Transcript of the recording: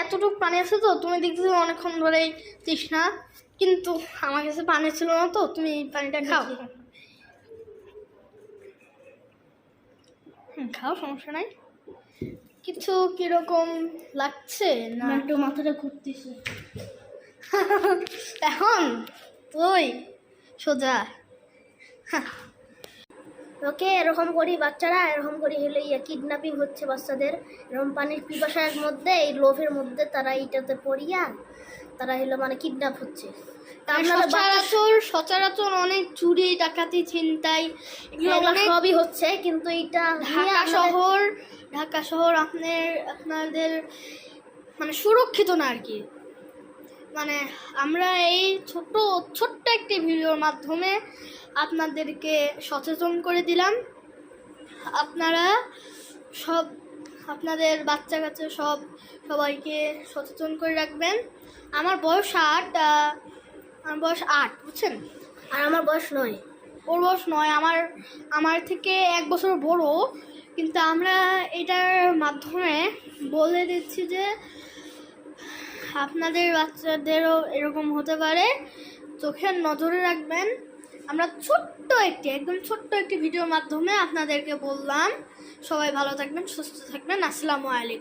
এতটুকু পানি আছে তো, তুমি দেখতেছো অনেকক্ষণ ধরেই তৃষ্ণা, কিন্তু আমার কাছে পানি ছিল না, তো তুমি পানিটা খাও। খাও, সমস্যা নাই। কিছু কিরকম লাগছে না? একটু মাথাটা ঘুরতেছে এখন তুই সোজা। ওকে, এরকম করি বাচ্চারা, এরকম করি হলে কিডন্যাপিং হচ্ছে বাচ্চাদের, এরকম পানির পিপাসার মধ্যে, এই লোভের মধ্যে তারা এইটাতে পড়িয়া তারা হলো মানে কিডন্যাপ হচ্ছে। সচরাচর অনেক চুরি ডাকাতি ছিনতাই এগুলো অনেক সবই হচ্ছে, কিন্তু এটা ঢাকা শহর আপনাদের মানে সুরক্ষিত না আর কি। মানে আমরা এই ছোট্ট একটি ভিডিওর মাধ্যমে আপনাদেরকে সচেতন করে দিলাম। আপনারা সব আপনাদের বাচ্চা কাচ্চা সবাইকে সচেতন করে রাখবেন। আমার বয়স 8, বুঝছেন? আর আমার বয়স 9। ওর বয়স 9, আমার থেকে 1 বছর বড়। কিন্তু আমরা এটার মাধ্যমে বলে দিচ্ছি যে আপনাদের বাচ্চাদেরও এরকম হতে পারে, চোখের নজরে রাখবেন। আমরা একদম ছোট্ট একটি ভিডিওর মাধ্যমে আপনাদেরকে বললাম। সবাই ভালো থাকবেন, সুস্থ থাকবেন। আসসালামু আলাইকুম।